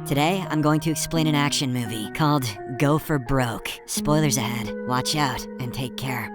Today, I'm going to explain an action movie called Goforbroke. Spoilers ahead. Watch out and take care.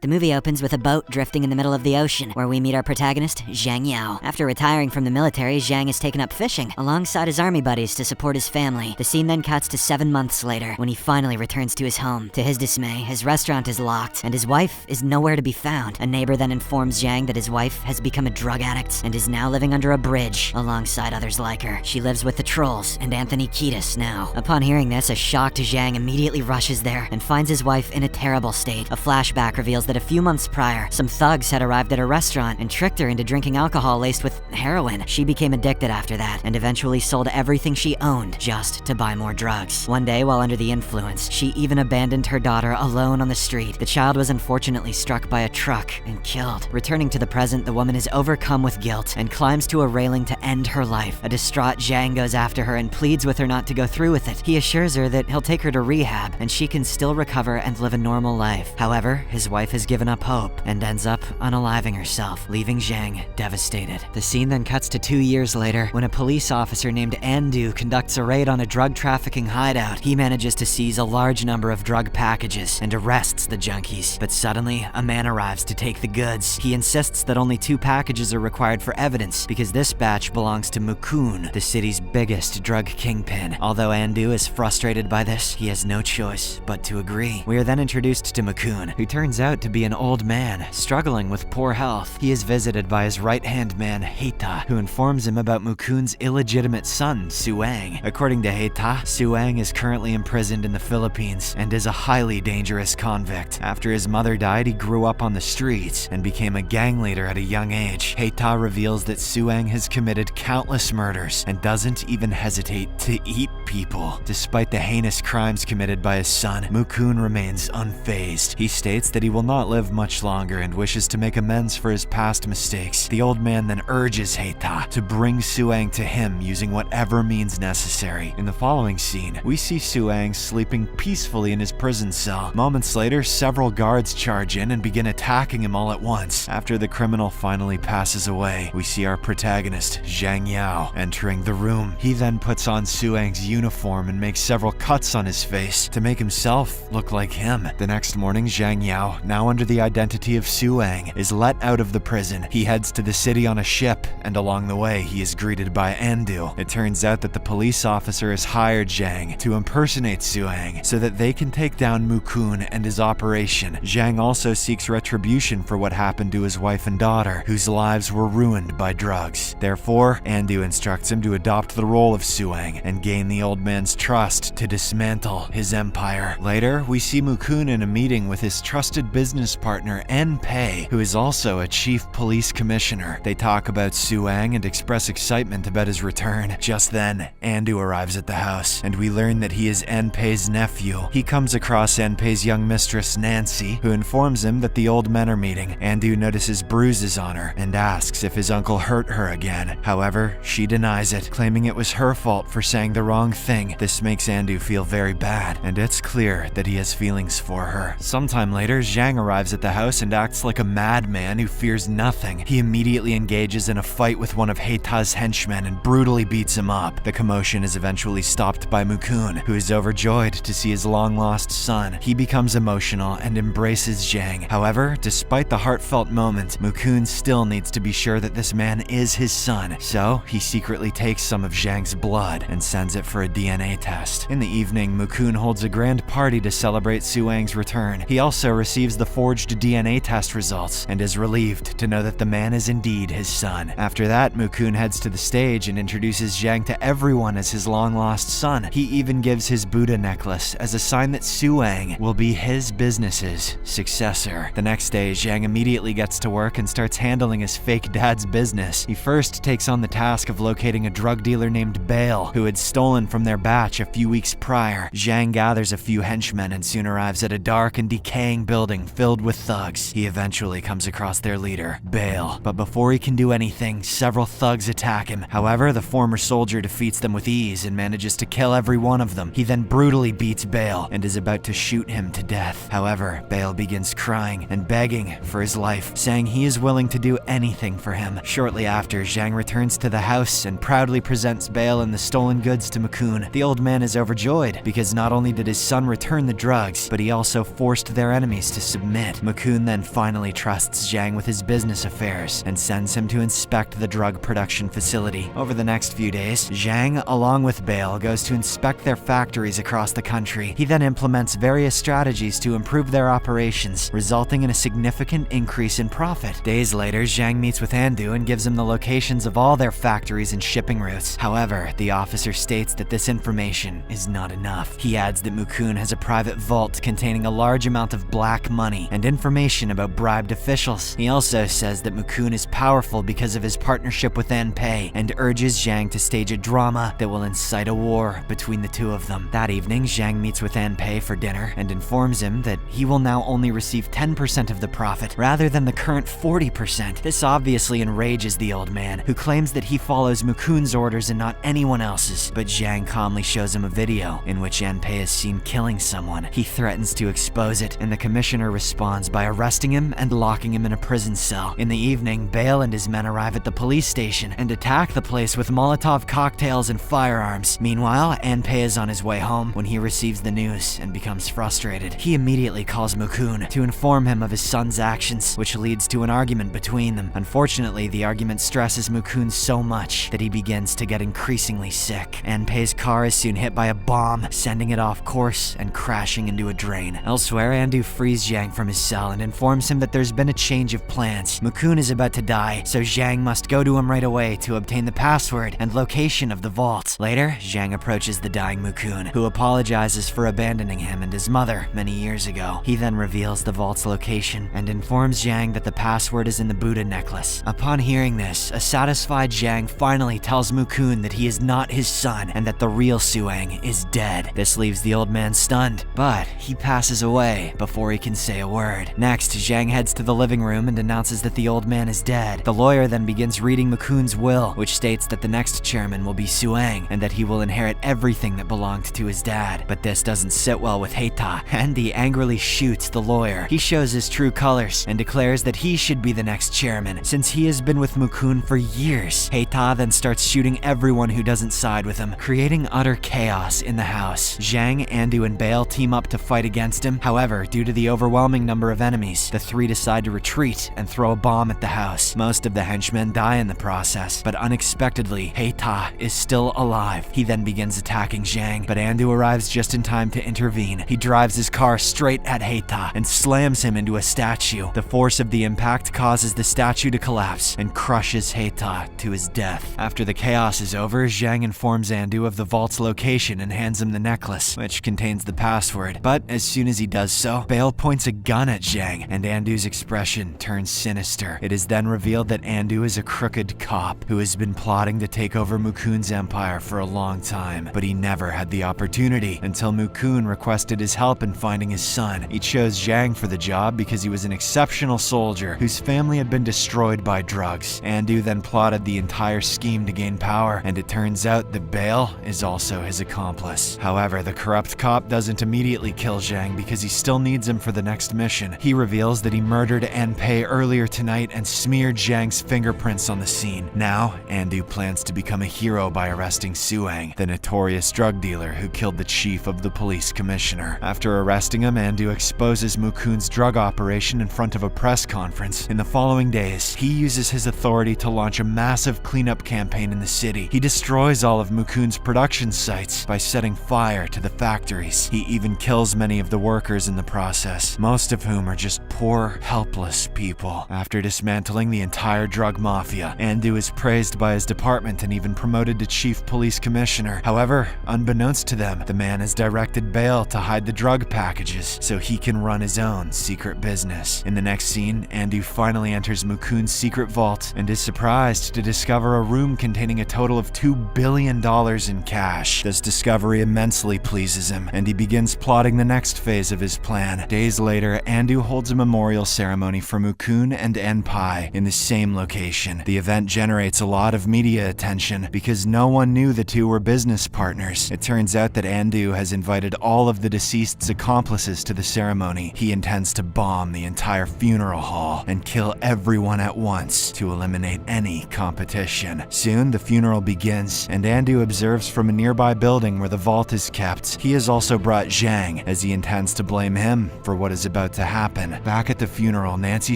The movie opens with a boat drifting in the middle of the ocean, where we meet our protagonist, Zhang Yao. After retiring from the military, Zhang is taken up fishing, alongside his army buddies to support his family. The scene then cuts to 7 months later, when he finally returns to his home. To his dismay, his restaurant is locked, and his wife is nowhere to be found. A neighbor then informs Zhang that his wife has become a drug addict, and is now living under a bridge, alongside others like her. She lives with the trolls, and Anthony Kiedis now. Upon hearing this, a shocked Zhang immediately rushes there, and finds his wife in a terrible state. A flashback reveals that a few months prior, some thugs had arrived at a restaurant and tricked her into drinking alcohol laced with heroin. She became addicted after that, and eventually sold everything she owned just to buy more drugs. One day, while under the influence, she even abandoned her daughter alone on the street. The child was unfortunately struck by a truck and killed. Returning to the present, the woman is overcome with guilt and climbs to a railing to end her life. A distraught Zhang goes after her and pleads with her not to go through with it. He assures her that he'll take her to rehab and she can still recover and live a normal life. However, his wife has given up hope and ends up unaliving herself, leaving Zhang devastated. The scene then cuts to 2 years later, when a police officer named Andu conducts a raid on a drug trafficking hideout. He manages to seize a large number of drug packages and arrests the junkies. But suddenly, a man arrives to take the goods. He insists that only 2 packages are required for evidence, because this batch belongs to Mukun, the city's biggest drug kingpin. Although Andu is frustrated by this, he has no choice but to agree. We are then introduced to Mukun, who turns out to be an old man struggling with poor health. He is visited by his right-hand man, Heita, who informs him about Mukun's illegitimate son, Suang. According to Heita, Suang is currently imprisoned in the Philippines and is a highly dangerous convict. After his mother died, he grew up on the streets and became a gang leader at a young age. Heita reveals that Suang has committed countless murders and doesn't even hesitate to eat people. Despite the heinous crimes committed by his son, Mukun remains unfazed. He states that he will not live much longer and wishes to make amends for his past mistakes. The old man then urges Heita to bring Suang to him using whatever means necessary. In the following scene, we see Suang sleeping peacefully in his prison cell. Moments later, several guards charge in and begin attacking him all at once. After the criminal finally passes away, we see our protagonist, Zhang Yao, entering the room. He then puts on Suang's uniform and makes several cuts on his face to make himself look like him. The next morning, Zhang Yao, now under the identity of Suang, is let out of the prison. He heads to the city on a ship, and along the way, he is greeted by Andu. It turns out that the police officer has hired Zhang to impersonate Suang so that they can take down Mukun and his operation. Zhang also seeks retribution for what happened to his wife and daughter, whose lives were ruined by drugs. Therefore, Andu instructs him to adopt the role of Suang and gain the old man's trust to dismantle his empire. Later, we see Mukun in a meeting with his trusted business partner, Pei, who is also a chief police commissioner. They talk about Suang and express excitement about his return. Just then, Andu arrives at the house, and we learn that he is Pei's nephew. He comes across Pei's young mistress, Nancy, who informs him that the old men are meeting. Andu notices bruises on her and asks if his uncle hurt her again. However, she denies it, claiming it was her fault for saying the wrong thing. This makes Andu feel very bad, and it's clear that he has feelings for her. Sometime later, Zhang arrives at the house and acts like a madman who fears nothing. He immediately engages in a fight with one of Heita's henchmen and brutally beats him up. The commotion is eventually stopped by Mukun, who is overjoyed to see his long-lost son. He becomes emotional and embraces Zhang. However, despite the heartfelt moment, Mukun still needs to be sure that this man is his son, so he secretly takes some of Zhang's blood and sends it for a DNA test. In the evening, Mukun holds a grand party to celebrate Suang's return. He also receives the forged DNA test results and is relieved to know that the man is indeed his son. After that, Mukun heads to the stage and introduces Zhang to everyone as his long-lost son. He even gives his Buddha necklace as a sign that Suang will be his business's successor. The next day, Zhang immediately gets to work and starts handling his fake dad's business. He first takes on the task of locating a drug dealer named Bale, who had stolen from their batch a few weeks prior. Zhang gathers a few henchmen and soon arrives at a dark and decaying building filled filled with thugs. He eventually comes across their leader, Bale, but before he can do anything, several thugs attack him. However, the former soldier defeats them with ease and manages to kill every one of them. He then brutally beats Bale and is about to shoot him to death. However, Bale begins crying and begging for his life, saying he is willing to do anything for him. Shortly after, Zhang returns to the house and proudly presents Bale and the stolen goods to Mukun. The old man is overjoyed because not only did his son return the drugs, but he also forced their enemies to submit. Mukun then finally trusts Zhang with his business affairs and sends him to inspect the drug production facility. Over the next few days, Zhang, along with Bale, goes to inspect their factories across the country. He then implements various strategies to improve their operations, resulting in a significant increase in profit. Days later, Zhang meets with Andu and gives him the locations of all their factories and shipping routes. However, the officer states that this information is not enough. He adds that Mukun has a private vault containing a large amount of black money and information about bribed officials. He also says that Mukun is powerful because of his partnership with Anpei and urges Zhang to stage a drama that will incite a war between the two of them. That evening, Zhang meets with Anpei for dinner and informs him that he will now only receive 10% of the profit rather than the current 40%. This obviously enrages the old man, who claims that he follows Mukun's orders and not anyone else's, but Zhang calmly shows him a video in which Anpei is seen killing someone. He threatens to expose it, and the commissioner responds by arresting him and locking him in a prison cell. In the evening, Bale and his men arrive at the police station and attack the place with Molotov cocktails and firearms. Meanwhile, Anpei is on his way home when he receives the news and becomes frustrated. He immediately calls Mukun to inform him of his son's actions, which leads to an argument between them. Unfortunately, the argument stresses Mukun so much that he begins to get increasingly sick. Anpei's car is soon hit by a bomb, sending it off course and crashing into a drain. Elsewhere, Andu frees Zhang from his cell and informs him that there's been a change of plans. Mukun is about to die, so Zhang must go to him right away to obtain the password and location of the vault. Later, Zhang approaches the dying Mukun, who apologizes for abandoning him and his mother many years ago. He then reveals the vault's location and informs Zhang that the password is in the Buddha necklace. Upon hearing this, a satisfied Zhang finally tells Mukun that he is not his son and that the real Suang is dead. This leaves the old man stunned, but he passes away before he can say a word. Next, Zhang heads to the living room and announces that the old man is dead. The lawyer then begins reading Mukun's will, which states that the next chairman will be Suang and that he will inherit everything that belonged to his dad. But this doesn't sit well with Heita, and he angrily shoots the lawyer. He shows his true colors and declares that he should be the next chairman, since he has been with Mukun for years. Heita then starts shooting everyone who doesn't side with him, creating utter chaos in the house. Zhang, Andu, and Bale team up to fight against him. However, due to the overwhelming number of enemies, the three decide to retreat and throw a bomb at the house. Most of the henchmen die in the process, but unexpectedly, Heita is still alive. He then begins attacking Zhang, but Andu arrives just in time to intervene. He drives his car straight at Heita and slams him into a statue. The force of the impact causes the statue to collapse and crushes Heita to his death. After the chaos is over, Zhang informs Andu of the vault's location and hands him the necklace, which contains the password. But as soon as he does so, Bale points a gun at Zhang, and Andu's expression turns sinister. It is then revealed that Andu is a crooked cop who has been plotting to take over Mukun's empire for a long time, but he never had the opportunity until Mukun requested his help in finding his son. He chose Zhang for the job because he was an exceptional soldier whose family had been destroyed by drugs. Andu then plotted the entire scheme to gain power, and it turns out that Bale is also his accomplice. However, the corrupt cop doesn't immediately kill Zhang because he still needs him for the next mission. He reveals that he murdered Anpei earlier tonight and smeared Zhang's fingerprints on the scene. Now, Andu plans to become a hero by arresting Suang, the notorious drug dealer who killed the chief of the police commissioner. After arresting him, Andu exposes Mukun's drug operation in front of a press conference. In the following days, he uses his authority to launch a massive cleanup campaign in the city. He destroys all of Mukun's production sites by setting fire to the factories. He even kills many of the workers in the process, most of whom are just poor, helpless people. After dismantling the entire drug mafia, Andu is praised by his department and even promoted to chief police commissioner. However, unbeknownst to them, the man has directed Bale to hide the drug packages so he can run his own secret business. In the next scene, Andu finally enters Mukun's secret vault and is surprised to discover a room containing a total of $2 billion in cash. This discovery immensely pleases him, and he begins plotting the next phase of his plan. Days later, later, Andu holds a memorial ceremony for Mukun and Enpai in the same location. The event generates a lot of media attention because no one knew the two were business partners. It turns out that Andu has invited all of the deceased's accomplices to the ceremony. He intends to bomb the entire funeral hall and kill everyone at once to eliminate any competition. Soon, the funeral begins, and Andu observes from a nearby building where the vault is kept. He has also brought Zhang, as he intends to blame him for what is about to happen. Back at the funeral, Nancy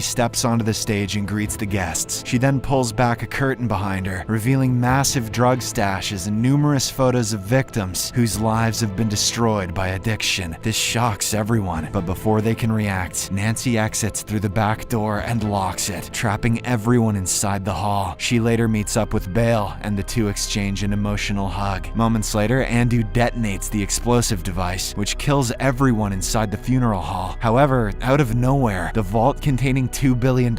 steps onto the stage and greets the guests. She then pulls back a curtain behind her, revealing massive drug stashes and numerous photos of victims whose lives have been destroyed by addiction. This shocks everyone, but before they can react, Nancy exits through the back door and locks it, trapping everyone inside the hall. She later meets up with Bale, and the two exchange an emotional hug. Moments later, Andu detonates the explosive device, which kills everyone inside the funeral hall. However, out of nowhere, the vault containing $2 billion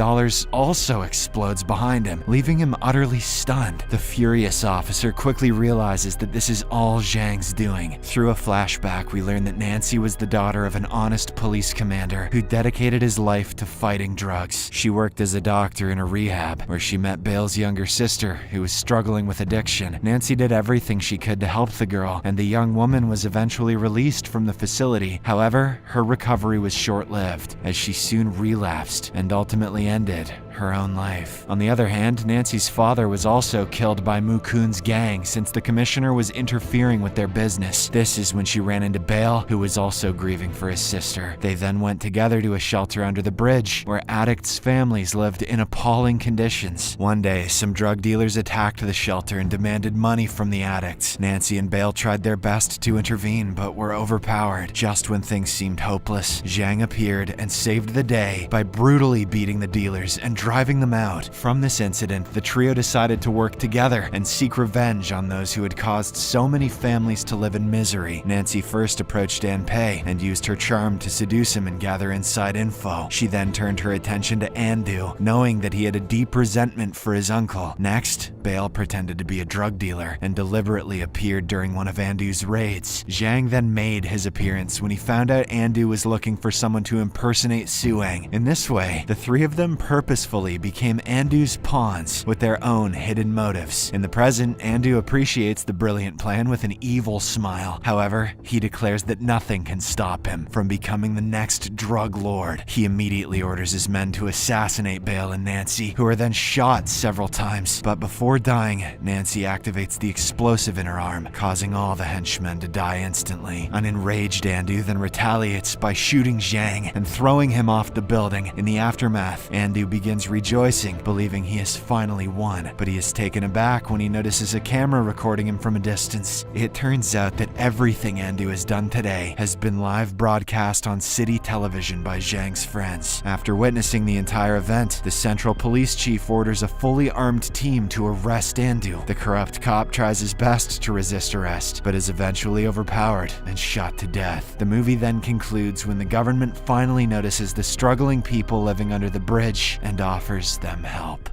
also explodes behind him, leaving him utterly stunned. The furious officer quickly realizes that this is all Zhang's doing. Through a flashback, we learn that Nancy was the daughter of an honest police commander who dedicated his life to fighting drugs. She worked as a doctor in a rehab, where she met Bale's younger sister, who was struggling with addiction. Nancy did everything she could to help the girl, and the young woman was eventually released from the facility. However, her recovery was short-lived, as she soon relapsed and ultimately ended her own life. On the other hand, Nancy's father was also killed by Mukun's gang since the commissioner was interfering with their business. This is when she ran into Bale, who was also grieving for his sister. They then went together to a shelter under the bridge, where addicts' families lived in appalling conditions. One day, some drug dealers attacked the shelter and demanded money from the addicts. Nancy and Bale tried their best to intervene, but were overpowered. Just when things seemed hopeless, Zhang appeared and saved the day by brutally beating the dealers and driving them out. From this incident, the trio decided to work together and seek revenge on those who had caused so many families to live in misery. Nancy first approached Enpai and used her charm to seduce him and gather inside info. She then turned her attention to Andu, knowing that he had a deep resentment for his uncle. Next, Bale pretended to be a drug dealer and deliberately appeared during one of Andu's raids. Zhang then made his appearance when he found out Andu was looking for someone to impersonate Suang. In this way, the three of them purposefully became Andu's pawns with their own hidden motives. In the present, Andu appreciates the brilliant plan with an evil smile. However, he declares that nothing can stop him from becoming the next drug lord. He immediately orders his men to assassinate Bale and Nancy, who are then shot several times. But before dying, Nancy activates the explosive in her arm, causing all the henchmen to die instantly. An enraged Andu then retaliates by shooting Zhang and throwing him off the building. In the aftermath, Andu begins rejoicing, believing he has finally won, but he is taken aback when he notices a camera recording him from a distance. It turns out that everything Andu has done today has been live broadcast on city television by Zhang's friends. After witnessing the entire event, the central police chief orders a fully armed team to arrest Andu. The corrupt cop tries his best to resist arrest, but is eventually overpowered and shot to death. The movie then concludes when the government finally notices the struggling people living under the bridge and offers them help.